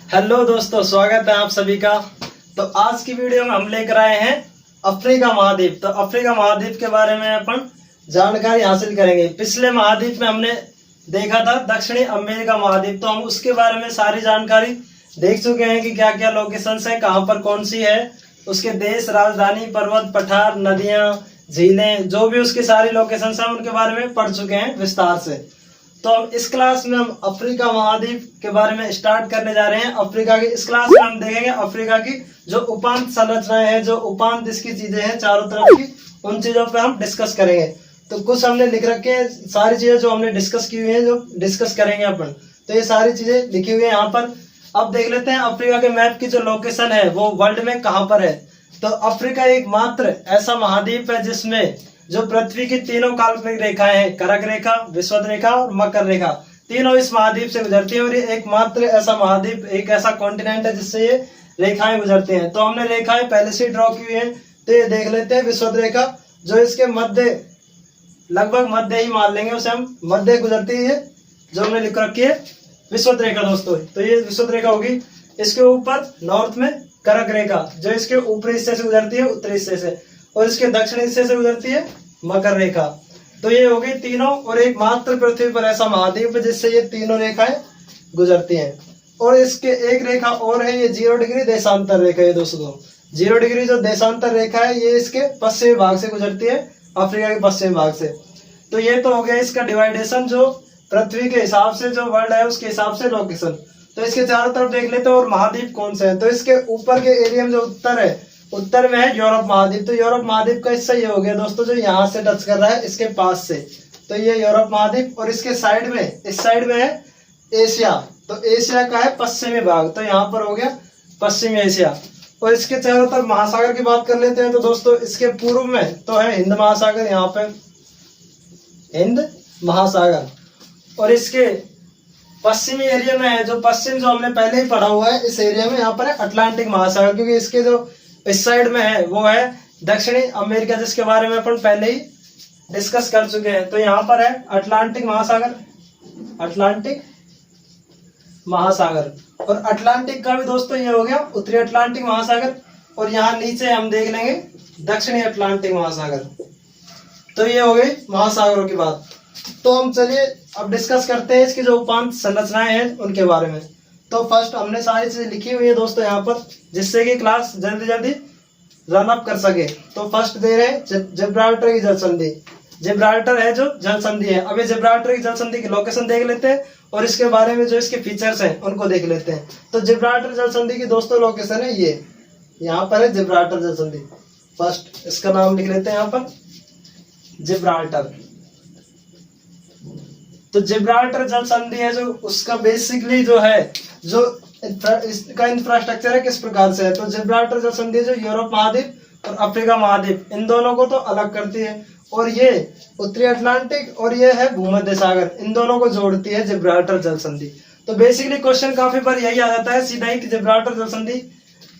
Hello दोस्तों, स्वागत है आप सभी का। तो आज की वीडियो में हम लेकर आए हैं अफ्रीका महाद्वीप। तो अफ्रीका महाद्वीप के बारे में अपन जानकारी हासिल करेंगे। पिछले महाद्वीप में हमने देखा था दक्षिणी अमेरिका महाद्वीप, तो हम उसके बारे में सारी जानकारी देख चुके हैं कि क्या क्या लोकेशंस है, कहाँ पर कौन सी है, उसके देश, राजधानी, पर्वत, पठार, नदियां, झीलें, जो भी उसकी सारी लोकेशंस हैं उनके बारे में पढ़ चुके हैं विस्तार से। तो हम इस क्लास में हम अफ्रीका महाद्वीप के बारे में स्टार्ट करने जा रहे हैं। अफ्रीका की इस क्लास में हम देखेंगे अफ्रीका की जो उपांत संरचनाएं हैं, जो उपांत इसकी चीजें हैं चारों तरफ की, उन चीजों पे हम डिस्कस करेंगे। तो कुछ हमने लिख रखे हैं सारी चीजें जो हमने डिस्कस की हुई है, जो डिस्कस करेंगे अपन। तो ये सारी चीजें लिखी हुई है यहाँ पर। अब देख लेते हैं अफ्रीका के मैप की जो लोकेशन है वो वर्ल्ड में कहाँ पर है। तो अफ्रीका एकमात्र ऐसा महाद्वीप है जिसमें जो पृथ्वी की तीनों काल्पनिक रेखाएं हैं, कर्क रेखा, विषुवत रेखा और मकर रेखा, तीनों इस महाद्वीप से गुजरती हैं। और ये एकमात्र ऐसा महाद्वीप, एक ऐसा कॉन्टिनेंट है जिससे ये रेखाएं गुजरती हैं। तो हमने रेखाएं पहले से ड्रॉ की हुई है। तो ये देख लेते हैं विषुवत रेखा, जो इसके मध्य, लगभग मध्य ही मान लेंगे उसे हम, मध्य गुजरती है, जो हमने लिख रखी है विषुवत रेखा दोस्तों। तो ये विषुवत रेखा होगी। इसके ऊपर नॉर्थ में कर्क रेखा, जो इसके ऊपरी हिस्से से गुजरती है, उत्तरी हिस्से से, और इसके दक्षिणी हिस्से से गुजरती है मकर रेखा। तो ये हो गई तीनों, और एकमात्र पृथ्वी पर ऐसा महाद्वीप है जिससे ये तीनों रेखाएं गुजरती हैं। और इसके एक रेखा और है, ये 0 डिग्री देशांतर रेखा है दोस्तों। 0 डिग्री जो देशांतर रेखा है ये इसके पश्चिमी भाग से गुजरती है, अफ्रीका के पश्चिमी भाग से। तो ये तो हो गया इसका डिवाइडेशन, जो पृथ्वी के हिसाब से, जो वर्ल्ड है उसके हिसाब से लोकेशन। तो इसके चारों तरफ देख लेते हैं और महाद्वीप कौन से हैं। तो इसके ऊपर के एरिया में जो उत्तर है, उत्तर में है यूरोप महाद्वीप। तो यूरोप महाद्वीप का हिस्सा ये हो गया दोस्तों, जो यहाँ से टच कर रहा है इसके पास से। तो ये यूरोप महाद्वीप। और इसके साइड में, इस साइड में है एशिया। तो एशिया का है पश्चिमी भाग, तो यहाँ पर हो गया पश्चिमी एशिया। और इसके चारों तरफ महासागर की बात कर लेते हैं। तो दोस्तों इसके पूर्व में तो है हिंद महासागर, यहाँ पे हिंद महासागर। और इसके पश्चिमी एरिया में है, जो पश्चिम, जो हमने पहले ही पढ़ा हुआ है, इस एरिया में यहाँ पर है अटलांटिक महासागर, क्योंकि इसके जो इस साइड में है वो है दक्षिणी अमेरिका, जिसके बारे में अपन पहले ही डिस्कस कर चुके हैं। तो यहाँ पर है अटलांटिक महासागर, अटलांटिक महासागर। और अटलांटिक का भी दोस्तों ये हो गया उत्तरी अटलांटिक महासागर। और यहाँ नीचे हम देख लेंगे दक्षिणी अटलांटिक महासागर। तो ये हो गई महासागरों की बात। तो हम चलिए अब डिस्कस करते हैं इसकी जो उपांत संरचनाएं हैं उनके बारे में। तो फर्स्ट हमने सारी चीजें लिखी हुई है दोस्तों यहाँ पर, जिससे कि क्लास जल्दी जल्दी रन अप कर सके। तो फर्स्ट दे रहे हैं जिब्राल्टर की जल संधि। जिब्राल्टर है जो जल संधि है। अब ये जिब्राल्टर की जल संधि की लोकेशन देख लेते हैं और इसके बारे में जो इसके फीचर्स हैं उनको देख लेते हैं। तो जिब्राल्टर जल संधि की दोस्तों लोकेशन है ये, यहाँ पर है जिब्राल्टर जल संधि। फर्स्ट इसका नाम लिख लेते हैं यहाँ पर, जिब्राल्टर। तो जिब्राल्टर जल संधि है जो, उसका बेसिकली जो है, जो इसका इंफ्रास्ट्रक्चर है किस प्रकार से है। तो जिब्राल्टर जल संधि जो यूरोप महाद्वीप और अफ्रीका महाद्वीप, इन दोनों को तो अलग करती है। और ये उत्तरी अटलांटिक और ये है भूमध्य सागर, इन दोनों को जोड़ती है जिब्राल्टर जल संधि। तो बेसिकली क्वेश्चन काफी बार यही आ जाता है सीधा ही कि जिब्राल्टर जल संधि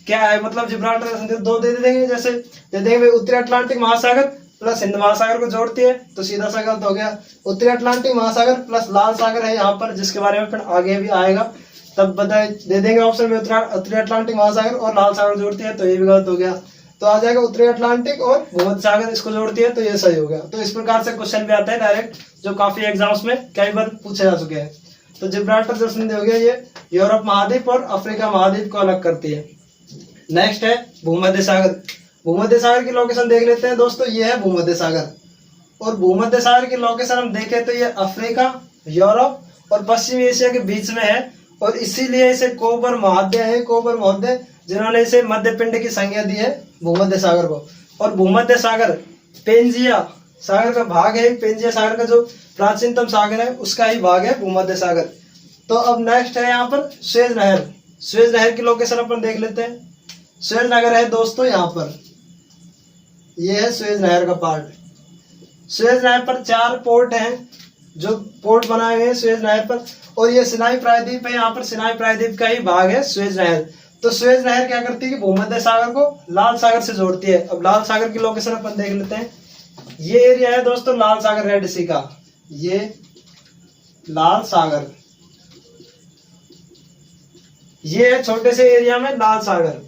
क्या है। मतलब जिब्राल्टर जल संधि दो दे देंगे, जैसे दे देंगे उत्तरी अटलांटिक महासागर प्लस हिंद महासागर को जोड़ती है, तो सीधा सा गलत हो गया। उत्तरी अटलांटिक महासागर प्लस लाल सागर है यहाँ पर, जिसके बारे में फिर आगे भी आएगा, तब बताए दे देंगे ऑप्शन में उत्तरी अटलांटिक महासागर और लाल सागर जोड़ती है, तो ये भी गलत हो गया। तो आ जाएगा उत्तरी अटलांटिक और भूमध्य सागर इसको जोड़ती है, तो ये सही हो गया। तो इस प्रकार से क्वेश्चन भी आता है डायरेक्ट, जो काफी एग्जाम्स में कई बार पूछे जा चुके हैं। तो जिब्राल्टर जल संधि हो गया, ये यूरोप महाद्वीप और अफ्रीका महाद्वीप को अलग करती है। नेक्स्ट है भूमध्य सागर। भूमध्य सागर की लोकेशन देख लेते हैं दोस्तों, ये है भूमध्य सागर। और भूमध्य सागर की लोकेशन हम देखें तो ये अफ्रीका, यूरोप और पश्चिमी एशिया के बीच में है। और इसीलिए इसे कोबर महोदय है, कोबर महोदय जिन्होंने इसे मध्य पिंड की संज्ञा दी है भूमध्य सागर को। और भूमध्य सागर पेंजिया सागर का भाग है, पेंजिया सागर का जो प्राचीनतम सागर है उसका ही भाग है भूमध्य सागर। तो अब नेक्स्ट है यहाँ पर सुएज नहर। सुएज नहर की लोकेशन अपन देख लेते हैं। सुएज नहर है दोस्तों यहाँ पर, ये है सुएज नहर का पार्ट। सुएज नहर पर 4 पोर्ट हैं, जो पोर्ट बनाए हुए हैं सुएज नहर पर। और ये सिनाई प्रायद्वीप है, यहाँ पर सिनाई प्रायद्वीप का ही भाग है सुएज नहर। तो सुएज नहर क्या करती है कि भूमध्य सागर को लाल सागर से जोड़ती है। अब लाल सागर की लोकेशन अपन देख लेते हैं। ये एरिया है दोस्तों लाल सागर रेड सी का, ये लाल सागर, ये है छोटे से एरिया में लाल सागर।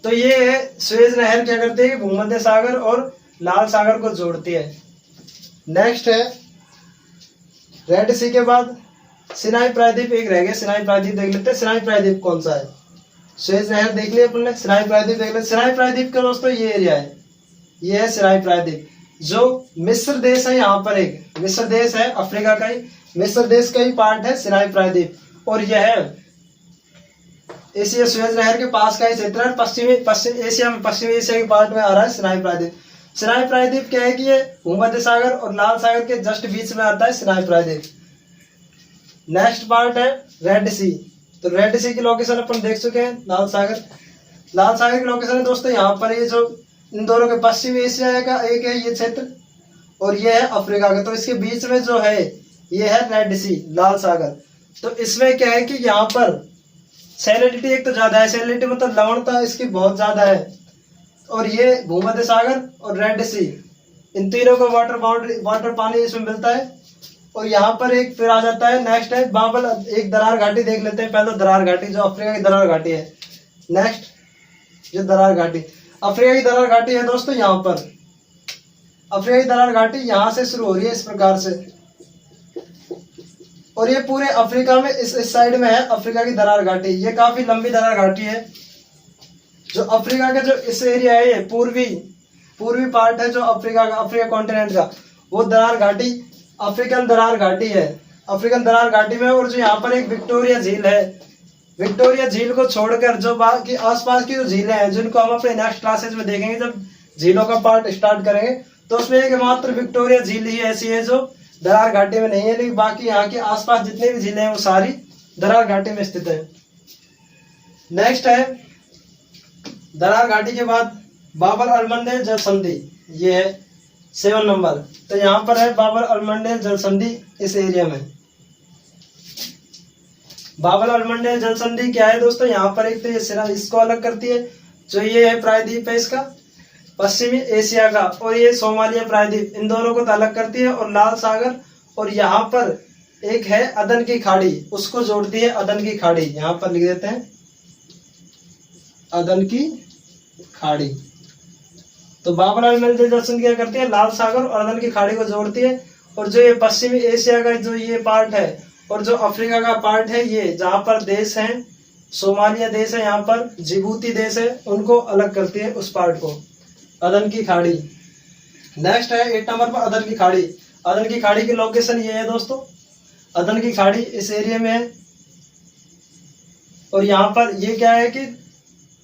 तो ये है सुएज नहर क्या करती है, भूमध्य सागर और लाल सागर को जोड़ती है। नेक्स्ट है रेड सी के बाद सिनाई प्रायद्वीप एक रह गया, सिनाई प्रायद्वीप देख लेते हैं। सिनाई प्रायद्वीप कौन सा है, सुएज नहर देख लिया अपन ने, सिनाई प्रायद्वीप देख लेते। सिनाई प्रायद्वीप का दोस्तों ये एरिया है, ये है सिनाई प्रायद्वीप जो मिस्र देश है। यहाँ पर एक मिस्र देश है, अफ्रीका का ही मिस्र देश का ही पार्ट है सिनाई प्रायद्वीप। और यह है एशिया सुएज नहर के पास का ही क्षेत्र है, पश्चिम एशिया में, पश्चिमी एशिया के पार्ट में आ रहा है सिनाई प्रायद्वीप। सिनाई प्रायद्वीप क्या है कि ये भूमध्य सागर और लाल सागर के जस्ट बीच में आता है सिनाई प्रायद्वीप। नेक्स्ट पार्ट है रेड सी। तो रेड सी की लोकेशन अपन देख चुके हैं, लाल सागर। लाल सागर की लोकेशन है दोस्तों यहाँ पर, ये जो इन दोनों के पश्चिमी एशिया का एक है ये क्षेत्र और ये है अफ्रीका का। तो इसके बीच में जो है ये है रेड सी, लाल सागर। तो इसमें क्या है कि यहाँ पर सैलिडिटी एक तो ज्यादा है, सैलिडिटी मतलब लवणता इसकी बहुत ज्यादा है। और ये भूमध्य सागर और रेड सी, इन तीनों का वाटर पानी इसमें मिलता है। और यहाँ पर एक फिर आ जाता है, नेक्स्ट है बाबल, एक दरार घाटी देख लेते हैं पहले। दरार घाटी जो अफ्रीका की दरार घाटी है। नेक्स्ट ये दरार घाटी, अफ्रीका की दरार घाटी है दोस्तों यहाँ पर। अफ्रीका की दरार घाटी यहाँ से शुरू हो रही है इस प्रकार से, और ये पूरे अफ्रीका में इस साइड में है अफ्रीका की दरार घाटी। ये काफी लंबी दरार घाटी है। जो अफ्रीका का जो इस एरिया है, ये पूर्वी पार्ट है जो अफ्रीका का, अफ्रीका कॉन्टिनेंट का, वो दरार घाटी अफ्रीकन दरार घाटी है, अफ्रीकन दरार घाटी में। और जो यहाँ पर एक विक्टोरिया झील है, विक्टोरिया झील को छोड़कर जो बाकी आसपास की जो झीलें हैं, जिनको हम अपने नेक्स्ट क्लासेज में देखेंगे जब झीलों का पार्ट स्टार्ट करेंगे, तो उसमें एक मात्र विक्टोरिया झील ही ऐसी है जो दरार घाटी में नहीं है। लेकिन बाकी यहाँ के आसपास जितने भी झीलें हैं वो सारी दरार घाटी में स्थित है। नेक्स्ट है दरार घाटी के बाद बाबर अलमंडेल जल संधि, ये है 7 नंबर। तो यहाँ पर है बाबर अलमंडेल जल संधि इस एरिया में। बाबर अलमंडेल जल संधि क्या है दोस्तों, यहाँ पर एक तो ये सिरा इसको अलग करती है, जो ये है प्रायद्वीप है इसका पश्चिमी एशिया का, और ये सोमालिया प्रायद्वीप, इन दोनों को तो अलग करती है। और लाल सागर और यहाँ पर एक है अदन की खाड़ी, उसको जोड़ती है अदन की खाड़ी। यहाँ पर लिख देते हैं अदन की खाड़ी। तो बाबर अलमंडेल जल संधि क्या करती है, लाल सागर और अदन की खाड़ी को जोड़ती है। और जो ये पश्चिमी एशिया का जो ये पार्ट है और जो अफ्रीका का पार्ट है, ये जहाँ पर देश है सोमालिया देश है, यहाँ पर जिबूती देश है, उनको अलग करती है उस पार्ट को, अदन की खाड़ी। नेक्स्ट है 8 नंबर पर अदन की खाड़ी। अदन की खाड़ी की लोकेशन ये है दोस्तों, अदन की खाड़ी इस एरिया में है। और यहाँ पर ये क्या है कि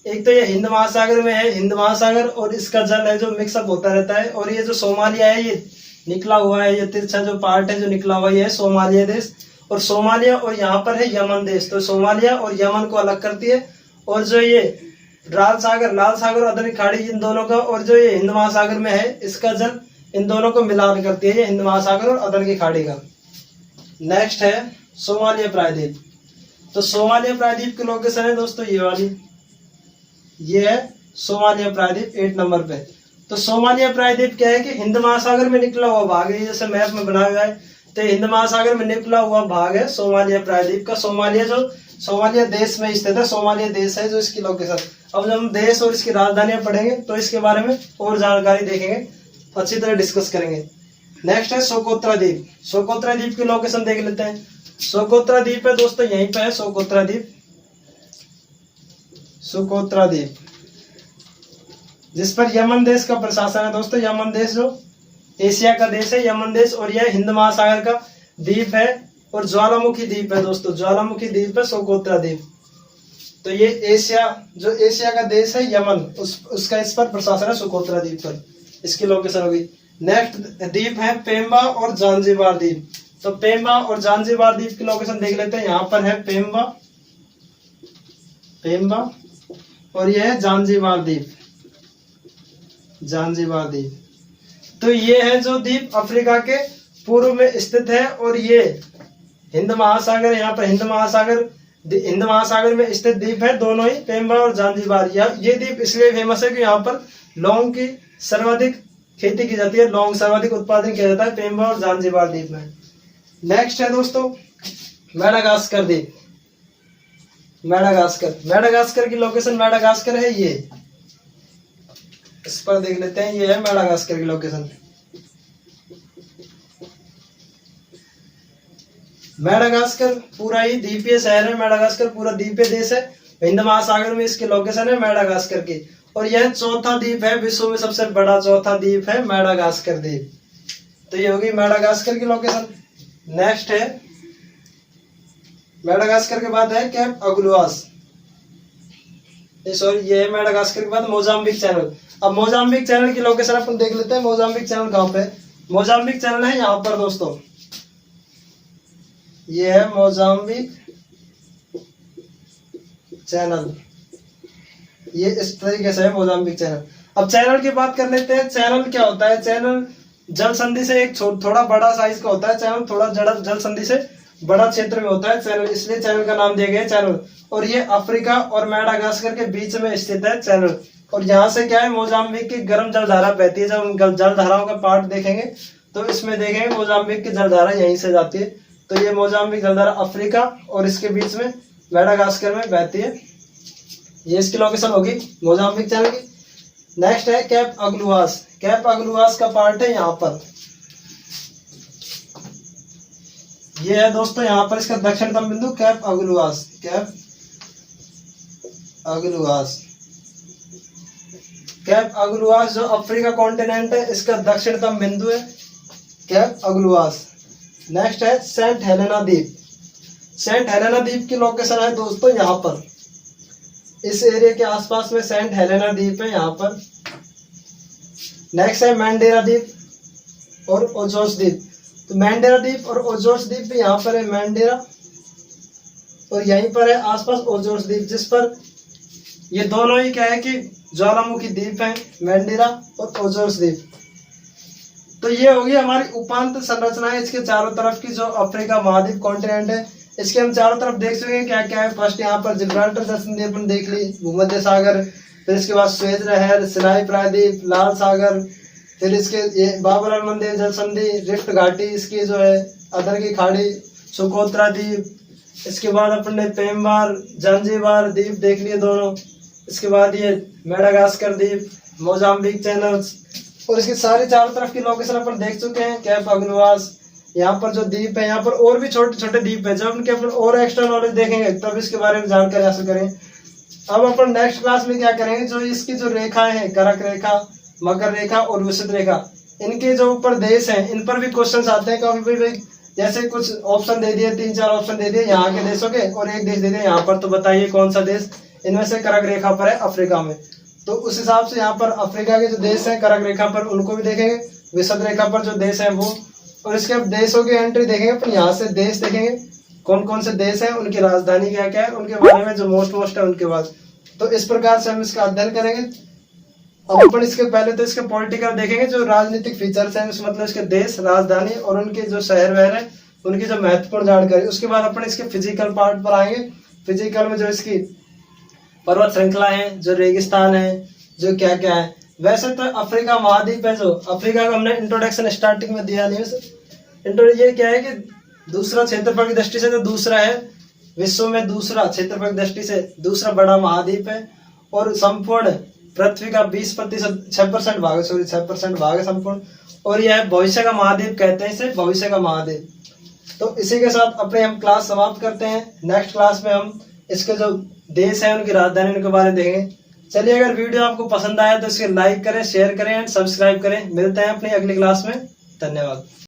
एक तो ये हिंद महासागर में है, हिंद महासागर, और इसका जल है जो मिक्सअप होता रहता है। और ये जो सोमालिया है ये निकला हुआ है, ये तिरछा जो पार्ट है जो निकला हुआ है सोमालिया देश। और सोमालिया और यहाँ पर है यमन देश, तो सोमालिया और यमन को अलग करती है। और जो ये लाल सागर और अदन की खाड़ी इन दोनों का, और जो ये हिंद महासागर में है इसका जल इन दोनों को मिलान करती है, ये हिंद महासागर और अदन की खाड़ी का। नेक्स्ट है सोमालिया प्रायद्वीप। तो सोमालिया प्रायद्वीप की लोकेशन है दोस्तों ये वाली, ये है सोमालिया प्रायद्वीप 8 नंबर पे। तो सोमालिया प्रायद्वीप क्या है कि हिंद महासागर में निकला हुआ भाग है, जैसे मैप में बनाया हुआ है। तो हिंद महासागर में निकला हुआ भाग है सोमालिया प्रायद्वीप का। सोमालिया जो सोमालिया देश में स्थित है, सोमालिया देश है जो इसकी लोकेशन। अब जब हम देश और इसकी राजधानियां पढ़ेंगे तो इसके बारे में और जानकारी देखेंगे, अच्छी तरह डिस्कस करेंगे। नेक्स्ट है सोकोत्रा द्वीप। सोकोत्रा द्वीप की लोकेशन देख लेते हैं। सोकोत्रा द्वीप है दोस्तों यहीं पे है सोकोत्रा द्वीप, सोकोत्रा द्वीप जिस पर यमन देश का प्रशासन है दोस्तों। यमन देश जो एशिया का देश है, यमन देश, और यह हिंद महासागर का द्वीप है और ज्वालामुखी द्वीप है दोस्तों, ज्वालामुखी द्वीप है सोकोत्रा द्वीप। तो ये एशिया जो एशिया का देश है यमन, उसका इस पर प्रशासन है सोकोत्रा द्वीप पर, इसकी लोकेशन होगी। नेक्स्ट द्वीप है पेम्बा और जांजिबार द्वीप। तो पेम्बा और जांजिबार द्वीप की लोकेशन देख लेते हैं। यहाँ पर है पेम्बा और यह है जांजिबार द्वीप, जांजिबार द्वीप। तो ये है जो द्वीप अफ्रीका के पूर्व में स्थित है, और ये हिंद महासागर, यहाँ पर हिंद महासागर में स्थित द्वीप है दोनों ही, पेम्बा और जांजिबार। ये द्वीप इसलिए फेमस है कि यहाँ पर लौंग की सर्वाधिक खेती की जाती है, लौंग सर्वाधिक उत्पादन किया जाता है पेम्बा और जांजिबार द्वीप में। नेक्स्ट है दोस्तों मेडागास्कर द्वीप। मेडागास्कर। मेडागास्कर की लोकेशन मेडागास्कर है ये, इस पर देख लेते हैं, ये है मेडागास्कर की लोकेशन। मेडागास्कर पूरा ही द्वीपीय शहर है, मेडागास्कर पूरा द्वीपीय देश है, हिंद महासागर में इसकी लोकेशन है मेडागास्कर की। और यह चौथा द्वीप है, विश्व में सबसे बड़ा चौथा द्वीप है मेडागास्कर द्वीप। तो ये होगी मेडागास्कर की लोकेशन। नेक्स्ट है मेडागास्कर के बाद है कैप अगुलुआस, सॉरी ये है मेडागास्कर के बाद मोजाम्बिक चैनल। अब मोजाम्बिक चैनल की लोकेशन अपन देख लेते हैं, मोजाम्बिक चैनल कहाँ पे। मोजाम्बिक चैनल है यहाँ पर दोस्तों, ये है मोजाम्बिक चैनल, ये इस तरीके से है मोजाम्बिक चैनल। अब चैनल की बात कर लेते हैं। चैनल क्या होता है? चैनल जल संधि से एक थोड़ा बड़ा साइज का होता है। चैनल थोड़ा जल संधि से बड़ा क्षेत्र में होता है चैनल, इसलिए चैनल का नाम दिया गया है चैनल। और ये अफ्रीका और मेडागास्कर के बीच में स्थित है चैनल। और यहाँ से क्या है, मोजाम्बिक की गर्म जलधारा बहती है। जब हम जलधाराओं का पार्ट देखेंगे तो इसमें देखेंगे मोजाम्बिक की जलधारा यहीं से जाती है। तो ये मोजाम्बिक जलधारा अफ्रीका और इसके बीच में मेडागास्कर में बहती है। ये इसकी लोकेशन होगी मोजाम्बिक चैनल की। नेक्स्ट है कैप अगलुआस। कैप अगलुआस का पार्ट है यहाँ पर, ये है दोस्तों यहाँ पर इसका दक्षिणतम बिंदु कैप अगलुआस। कैप अगलुआस, कैप अगलुआस जो अफ्रीका कॉन्टिनेंट है इसका दक्षिणतम बिंदु है कैप अगलुआस। नेक्स्ट है सेंट हेलेना द्वीप। सेंट हेलेना द्वीप की लोकेशन है दोस्तों यहाँ पर, इस एरिया के आसपास में सेंट हेलेना द्वीप है यहाँ पर। नेक्स्ट है मैंडेरा द्वीप और ओजोस द्वीप। तो मैंडेरा द्वीप और ओजोस द्वीप भी यहाँ पर है, मैंडेरा और यहीं पर है आसपास ओजोस द्वीप, जिस पर ये दोनों ही क्या है कि ज्वालामुखी द्वीप है, मैंडेरा और ओजोस द्वीप। तो ये होगी हमारी उपांत संरचनाएं इसके चारों तरफ की, जो अफ्रीका महाद्वीप कॉन्टिनेंट है इसके हम चारों तरफ देख चुके हैं क्या क्या है। फर्स्ट यहाँ पर जिब्राल्टर जल संधि अपन देख ली, भूमध्य सागर, फिर इसके बाद स्वेज लहर, सिनाई प्रायद्वीप, लाल सागर, फिर इसके ये बाबर मंदिर जल संधि, रिफ्ट घाटी इसकी जो है, अदर की खाड़ी, सुकोत्रा द्वीप, इसके बाद अपन ने पेम्बार जंजीबार द्वीप देख लिए दोनों, इसके बाद ये मेडागास्कर द्वीप, मोजाम्बिक चैनल्स, और इसके सारे चारों तरफ की लोकेशन अपन देख चुके हैं। कैप अगलुआस, यहाँ पर जो द्वीप है, यहाँ पर और भी छोटे छोटे द्वीप है, जब उनके अपन और एक्स्ट्रा नॉलेज देखेंगे तब इसके बारे में जानकारी हासिल करें। अब अपन नेक्स्ट क्लास में क्या करेंगे, जो इसकी जो रेखाएं हैं, करक रेखा, मकर रेखा और विषुवत रेखा, इनके जो ऊपर देश हैं इन पर भी क्वेश्चन आते हैं कभी भी। जैसे कुछ ऑप्शन दे दिए, 3-4 ऑप्शन दे दिए यहाँ के देशों के और एक देश दे दिए यहाँ पर, तो बताइए कौन सा देश इनमें से करक रेखा पर है अफ्रीका में। तो उस हिसाब से यहाँ पर अफ्रीका के जो देश हैं करक रेखा पर उनको भी देखेंगे, विषुवत रेखा पर जो देश है वो, और इसके देशों की एंट्री देखेंगे अपन, यहाँ से देश देखेंगे कौन कौन से देश हैं, उनकी राजधानी क्या क्या है, उनके बारे में जो मोस्ट है उनके बाद। तो इस प्रकार से हम इसका अध्ययन करेंगे। अब अपन इसके पहले तो इसके पॉलिटिकल देखेंगे, जो राजनीतिक फीचर्स हैं, मतलब इसके देश, राजधानी और उनके जो शहर वहर है उनकी जो महत्वपूर्ण जानकारी। उसके बाद अपन इसके फिजिकल पार्ट पर आएंगे। फिजिकल में जो इसकी पर्वत श्रृंखला है, जो रेगिस्तान है, जो क्या क्या है। वैसे तो अफ्रीका महाद्वीप है, जो अफ्रीका का हमने इंट्रोडक्शन स्टार्टिंग में दिया नहीं है। ये क्या है कि दूसरा क्षेत्रफल की दृष्टि से जो दूसरा है, विश्व में दूसरा क्षेत्रफल की दृष्टि से दूसरा बड़ा महाद्वीप है, और संपूर्ण पृथ्वी का 20% 6% भाग है, 6% भाग है संपूर्ण। और यह भविष्य का महाद्वीप कहते हैं इसे, भविष्य का महाद्वीप। तो इसी के साथ अपने हम क्लास समाप्त करते हैं। नेक्स्ट क्लास में हम इसके जो देश है उनकी राजधानी उनके बारे में देखेंगे। चलिए, अगर वीडियो आपको पसंद आया तो इसे लाइक करें, शेयर करें एंड सब्सक्राइब करें। मिलते हैं अपनी अगली क्लास में। धन्यवाद।